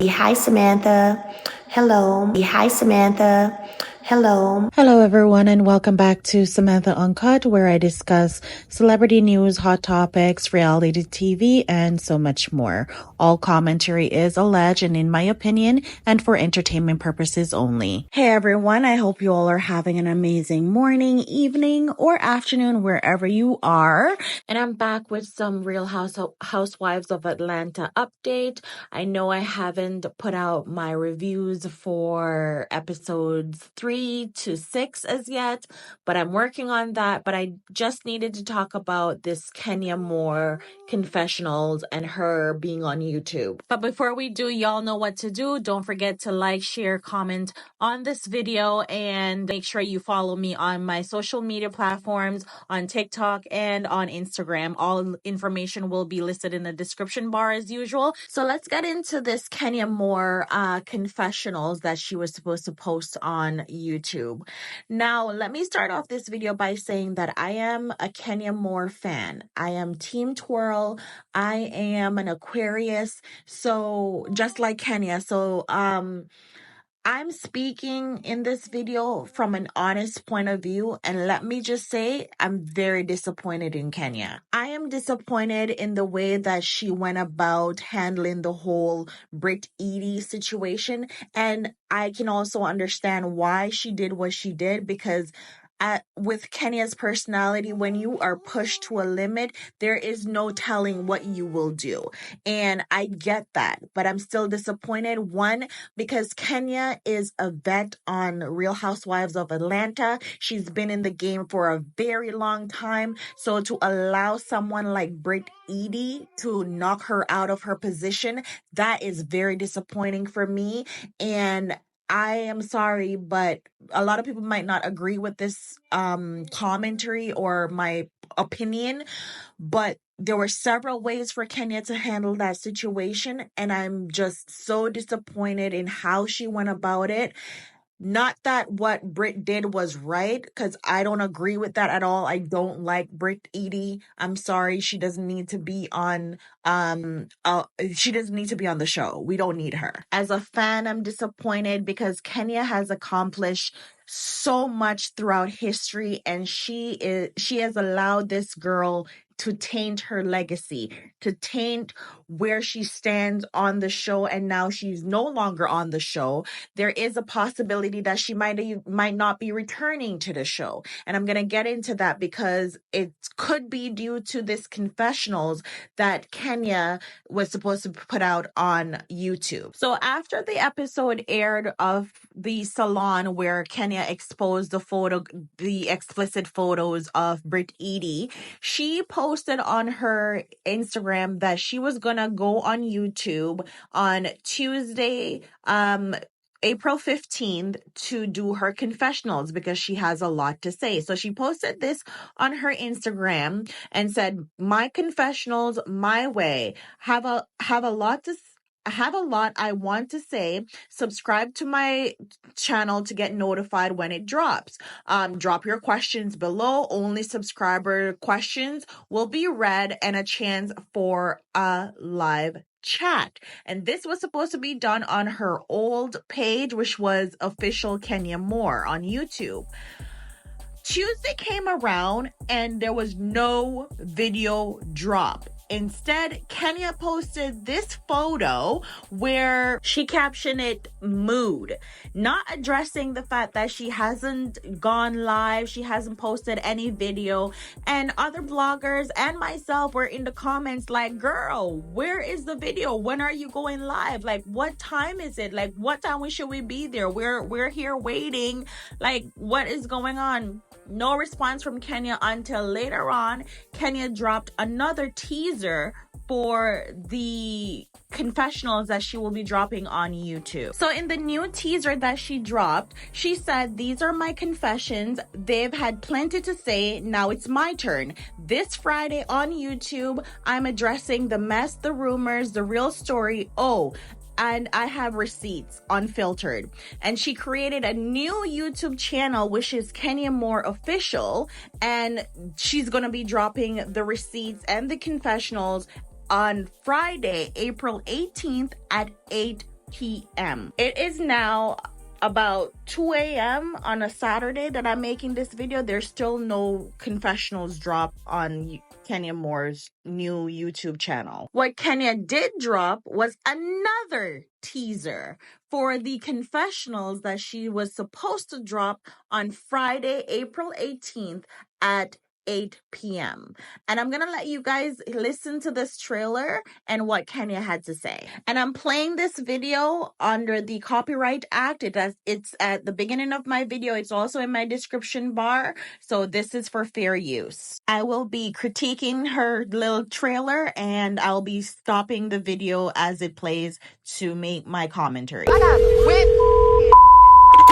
Hi, Samantha. Hello. Hi, Samantha. Hello. Hello, everyone, and welcome back to Samantha Uncut, where I discuss celebrity news, hot topics, reality TV, and so much more. All commentary is alleged and in my opinion, and for entertainment purposes only. Hey, everyone. I hope you all are having an amazing morning, evening, or afternoon, wherever you are. And I'm back with some Real Housewives of Atlanta update. I know I haven't put out my reviews for episodes 3 to 6 as yet, but I'm working on that. But I just needed to talk about this Kenya Moore confessionals and her being on YouTube. But before we do, y'all know what to do. Don't forget to like, share, comment on this video, and make sure you follow me on my social media platforms on TikTok and on Instagram. All information will be listed in the description bar as usual. So let's get into this Kenya Moore confessionals that she was supposed to post on YouTube. Now, let me start off this video by saying that I am a Kenya Moore fan. I am Team Twirl. I am an Aquarius. So just like Kenya. So, I'm speaking in this video from an honest point of view, and let me just say, I'm very disappointed in Kenya. I am disappointed in the way that she went about handling the whole Brit Edie situation, and I can also understand why she did what she did, because with Kenya's personality, when you are pushed to a limit, there is no telling what you will do. And I get that, but I'm still disappointed. One, because Kenya is a vet on Real Housewives of Atlanta. She's been in the game for a very long time. So to allow someone like Brit Edie to knock her out of her position, that is very disappointing for me. And I am sorry, but a lot of people might not agree with this commentary or my opinion, but there were several ways for Kenya to handle that situation, and I'm just so disappointed in how she went about it. Not that what Brit did was right, because I don't agree with that at all. I don't like Brit Edie. I'm sorry, she doesn't need to be on she doesn't need to be on the show. We don't need her. As a fan, I'm disappointed because Kenya has accomplished so much throughout history, and she has allowed this girl to taint her legacy, to taint where she stands on the show, and now she's no longer on the show. There is a possibility that she might not be returning to the show, and I'm going to get into that because it could be due to this confessionals that Kenya was supposed to put out on YouTube. So after the episode aired of the salon where Kenya exposed the explicit photos of Brit Edie, she posted on her Instagram that she was gonna go on YouTube on Tuesday, April 15th, to do her confessionals because she has a lot to say. So she posted this on her Instagram and said, "My confessionals, my way. Have a lot I want to say. Subscribe to my channel to get notified when it drops. Drop your questions below. Only subscriber questions will be read, and a chance for a live chat." And this was supposed to be done on her old page, which was official Kenya Moore on YouTube. Tuesday came around and there was no video drop. Instead, Kenya posted this photo where she captioned it "mood," not addressing the fact that she hasn't gone live, she hasn't posted any video, and other bloggers and myself were in the comments like, "Girl, where is the video? When are you going live? Like, what time is it? Like, what time should we be there? We're here waiting. Like, what is going on?" No response from Kenya until later on. Kenya dropped another teaser for the confessionals that she will be dropping on YouTube. So in the new teaser that she dropped, she said, "These are my confessions. They've had plenty to say. Now it's my turn. This Friday on YouTube, I'm addressing the mess, the rumors, the real story. Oh, and I have receipts, unfiltered." And she created a new YouTube channel, which is Kenya Moore Official, and she's going to be dropping the receipts and the confessionals on Friday, April 18th at 8 p.m. It is now about 2 a.m. on a Saturday that I'm making this video. There's still no confessionals drop on Kenya Moore's new YouTube channel. What Kenya did drop was another teaser for the confessionals that she was supposed to drop on Friday, April 18th at 8 p.m. And I'm gonna let you guys listen to this trailer and what Kenya had to say. And I'm playing this video under the Copyright Act. It's at the beginning of my video. It's also in my description bar. So this is for fair use. I will be critiquing her little trailer and I'll be stopping the video as it plays to make my commentary. I got whipped.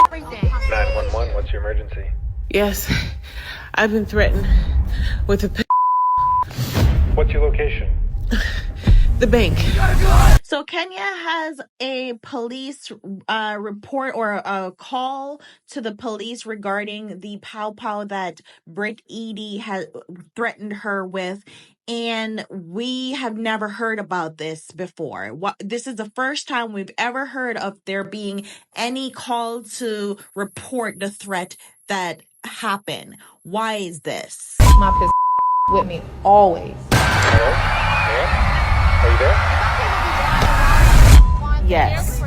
Everything. 911, what's your emergency? Yes, I've been threatened with a What's your location? the bank. So Kenya has a police report or a call to the police regarding the pow pow that Britt Eady has threatened her with. And we have never heard about this before. This is the first time we've ever heard of there being any call to report the threat that happened. Why is this? My piss with me always. Hello? Ma'am? Are you there? Yes,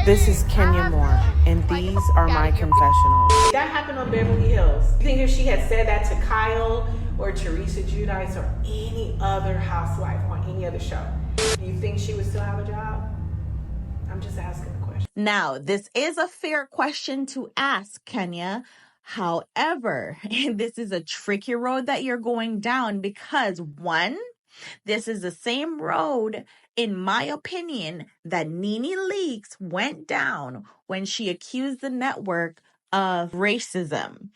this is Kenya Moore, and these are my confessionals. That happened on Beverly Hills. You think if she had said that to Kyle or Teresa Giudice or any other housewife on any other show, you think she would still have a job? I'm just asking the question. Now, this is a fair question to ask, Kenya. However, this is a tricky road that you're going down because, one, this is the same road, in my opinion, that Nene Leakes went down when she accused the network of racism.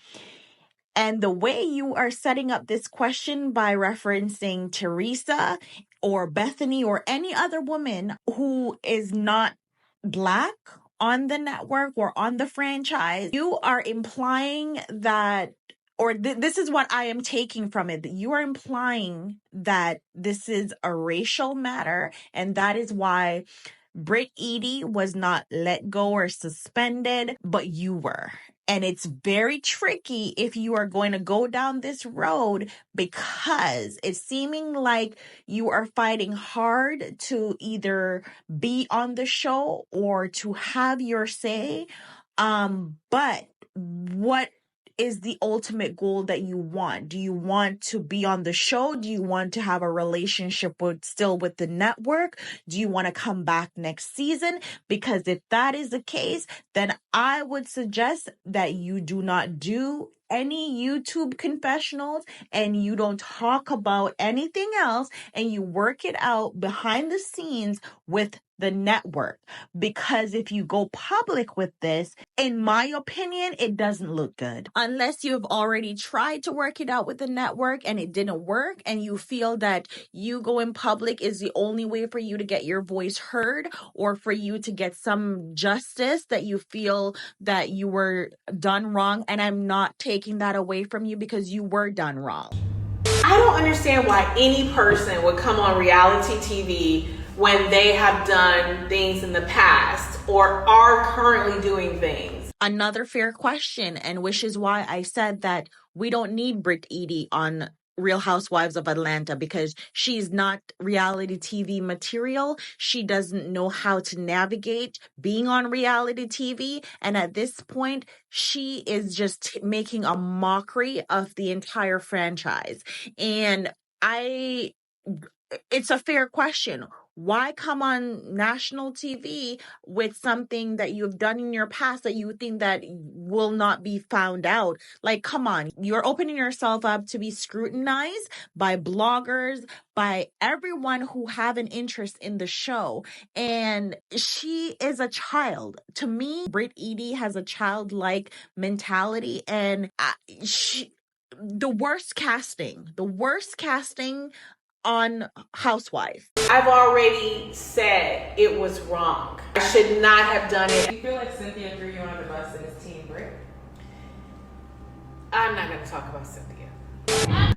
And the way you are setting up this question by referencing Teresa or Bethany or any other woman who is not Black on the network or on the franchise, you are implying that, or this is what I am taking from it, that you are implying that this is a racial matter, and that is why Britt Eady was not let go or suspended, but you were. And it's very tricky if you are going to go down this road because it's seeming like you are fighting hard to either be on the show or to have your say. But what is the ultimate goal that you want? Do you want to be on the show? Do you want to have a relationship still with the network? Do you want to come back next season? Because if that is the case, then I would suggest that you do not do any YouTube confessionals and you don't talk about anything else and you work it out behind the scenes with the network. Because if you go public with this, in my opinion, it doesn't look good. Unless you have already tried to work it out with the network and it didn't work and you feel that you going public is the only way for you to get your voice heard or for you to get some justice that you feel that you were done wrong. And I'm not taking that away from you because you were done wrong. I don't understand why any person would come on reality TV when they have done things in the past or are currently doing things. Another fair question, and which is why I said that we don't need Britt Eady on Real Housewives of Atlanta because she's not reality TV material. She doesn't know how to navigate being on reality TV. And at this point, she is just making a mockery of the entire franchise. And it's a fair question. Why come on national TV with something that you've done in your past that you think that will not be found out? Like, come on, you're opening yourself up to be scrutinized by bloggers, by everyone who have an interest in the show. And she is a child. To me, Britt Eady has a childlike mentality, and the worst casting on Housewife. I've already said it was wrong. I should not have done it. Do you feel like Cynthia threw you under the bus and his team, Britt? I'm not going to talk about Cynthia.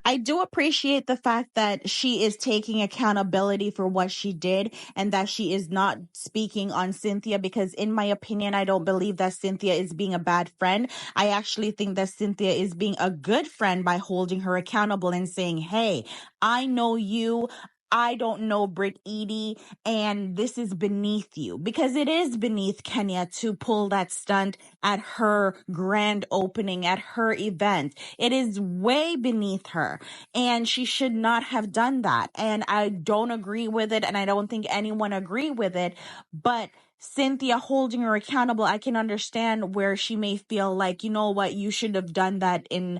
I do appreciate the fact that she is taking accountability for what she did and that she is not speaking on Cynthia, because in my opinion, I don't believe that Cynthia is being a bad friend. I actually think that Cynthia is being a good friend by holding her accountable and saying, hey, I know you. I don't know Britt Edie, and this is beneath you, because it is beneath Kenya to pull that stunt at her grand opening, at her event. It is way beneath her, and she should not have done that. And I don't agree with it, and I don't think anyone agree with it, but Cynthia holding her accountable, I can understand where she may feel like, you know what, you should have done that in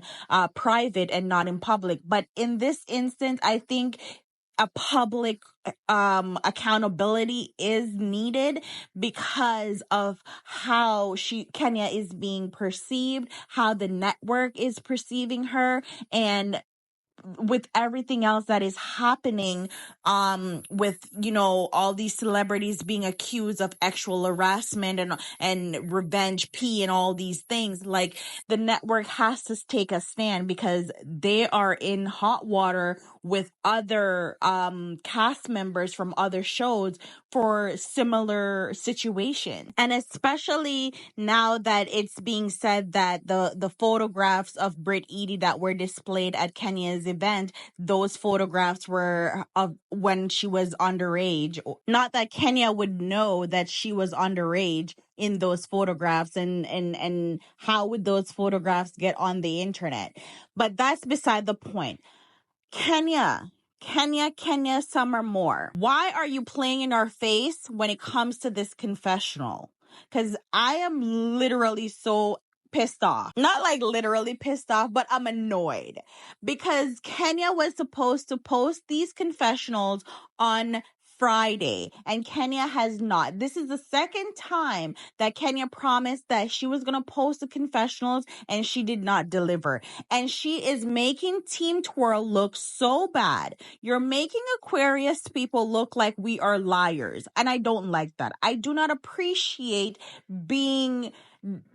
private and not in public. But in this instance, I think a public accountability is needed because of how Kenya is being perceived, how the network is perceiving her, and with everything else that is happening, with, you know, all these celebrities being accused of sexual harassment and revenge and all these things, like, the network has to take a stand because they are in hot water with other cast members from other shows for similar situation. And especially now that it's being said that the photographs of Britt Edie that were displayed at Kenya's event, those photographs were of when she was underage. Not that Kenya would know that she was underage in those photographs, and how would those photographs get on the internet? But that's beside the point. Kenya, Summer Moore, why are you playing in our face when it comes to this confessional? Because I am literally so pissed off. Not like literally pissed off, but I'm annoyed. Because Kenya was supposed to post these confessionals on Friday, and Kenya has not. This is the second time that Kenya promised that she was going to post the confessionals, and she did not deliver. And she is making Team Twirl look so bad. You're making Aquarius people look like we are liars, and I don't like that. I do not appreciate being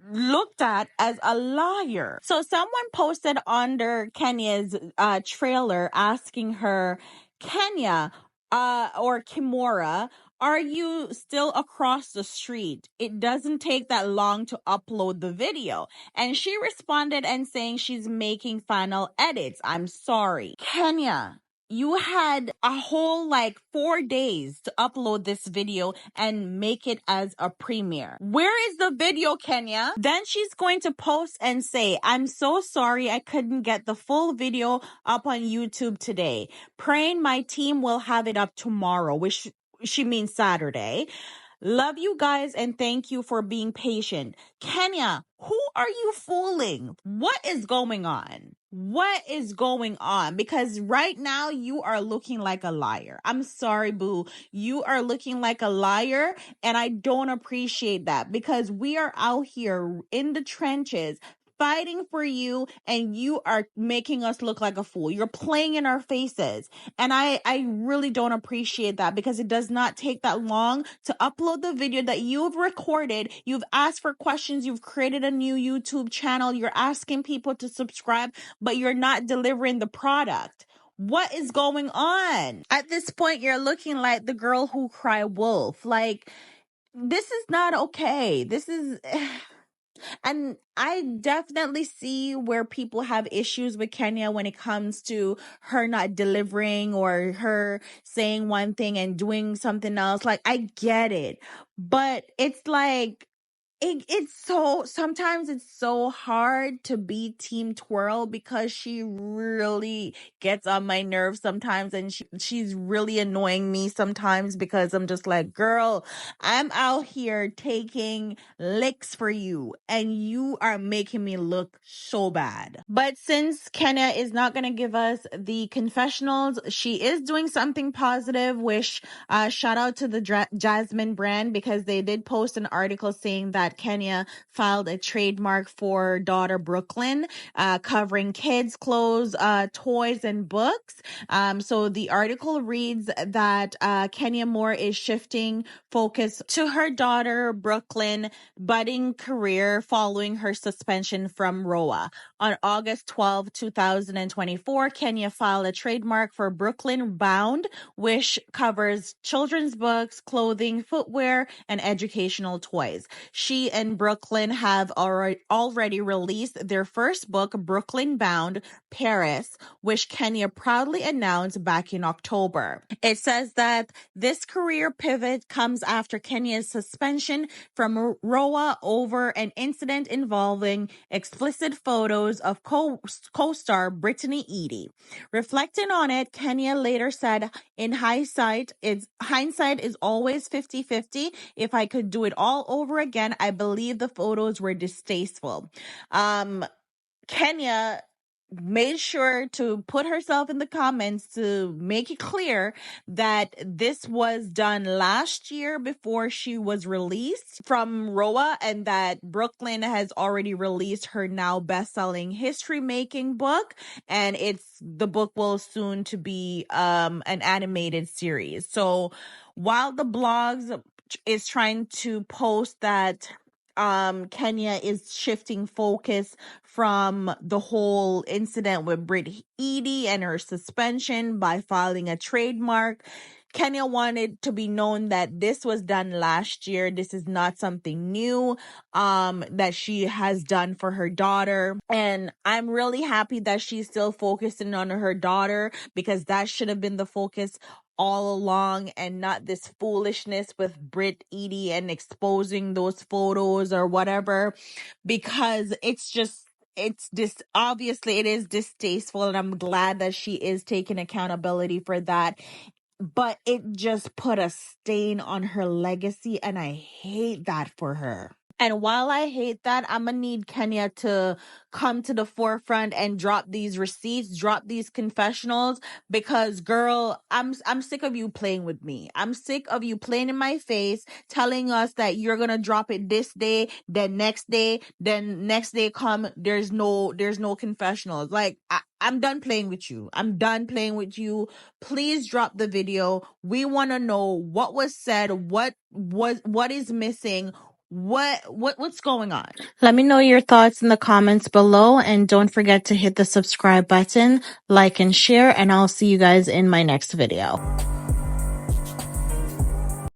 looked at as a liar. So someone posted under Kenya's trailer asking her, Kenya, or Kimora, are you still across the street? It doesn't take that long to upload the video. And she responded and saying she's making final edits. I'm sorry. Kenya, you had a whole 4 days to upload this video and make it as a premiere. Where is the video, Kenya? Then she's going to post and say, I'm so sorry I couldn't get the full video up on YouTube today. Praying my team will have it up tomorrow, which she means Saturday. Love you guys and thank you for being patient. Kenya, who are you fooling? What is going on? What is going on? Because right now you are looking like a liar. I'm sorry, boo. You are looking like a liar, and I don't appreciate that, because we are out here in the trenches fighting for you, and you are making us look like a fool. You're playing in our faces. And I really don't appreciate that, because it does not take that long to upload the video that you've recorded. You've asked for questions. You've created a new YouTube channel. You're asking people to subscribe, but you're not delivering the product. What is going on? At this point, you're looking like the girl who cried wolf. This is not okay. This is... And I definitely see where people have issues with Kenya when it comes to her not delivering or her saying one thing and doing something else. I get it. But it's sometimes it's so hard to be Team Twirl, because she really gets on my nerves sometimes, and she's really annoying me sometimes, because I'm just like, girl, I'm out here taking licks for you and you are making me look so bad. But since Kenya is not going to give us the confessionals, she is doing something positive, which shout out to the Jasmine brand, because they did post an article saying that that Kenya filed a trademark for daughter Brooklyn, covering kids' clothes, toys, and books. So the article reads that Kenya Moore is shifting focus to her daughter Brooklyn budding career following her suspension from Rhoa. On August 12, 2024, Kenya filed a trademark for Brooklyn Bound, which covers children's books, clothing, footwear, and educational toys. She and Brooklyn have already released their first book, Brooklyn Bound, Paris, which Kenya proudly announced back in October. It says that this career pivot comes after Kenya's suspension from Rhoa over an incident involving explicit photos of co-star Brittany Eady. Reflecting on it, Kenya later said, in hindsight is always 50-50. If I could do it all over again, I believe the photos were distasteful. Kenya made sure to put herself in the comments to make it clear that this was done last year before she was released from Rhoa, and that Brooklyn has already released her now best-selling history-making book, and the book will soon to be an animated series. So while the blogs is trying to post that Kenya is shifting focus from the whole incident with Britt Eady and her suspension by filing a trademark, Kenya wanted to be known that this was done last year. This is not something new that she has done for her daughter. And I'm really happy that she's still focusing on her daughter, because that should have been the focus all along, and not this foolishness with Britt Eady and exposing those photos or whatever, because obviously it is distasteful, and I'm glad that she is taking accountability for that. But it just put a stain on her legacy, and I hate that for her. And while I hate that, I'm gonna need Kenya to come to the forefront and drop these receipts, drop these confessionals, because girl, I'm sick of you playing with me. I'm sick of you playing in my face, telling us that you're gonna drop it this day, then next day come, there's no confessionals. Like, I'm done playing with you. I'm done playing with you. Please drop the video. We want to know what was said, what is missing, what's going on. Let me know your thoughts in the comments below, and don't forget to hit the subscribe button, like and share, and I'll see you guys in my next video.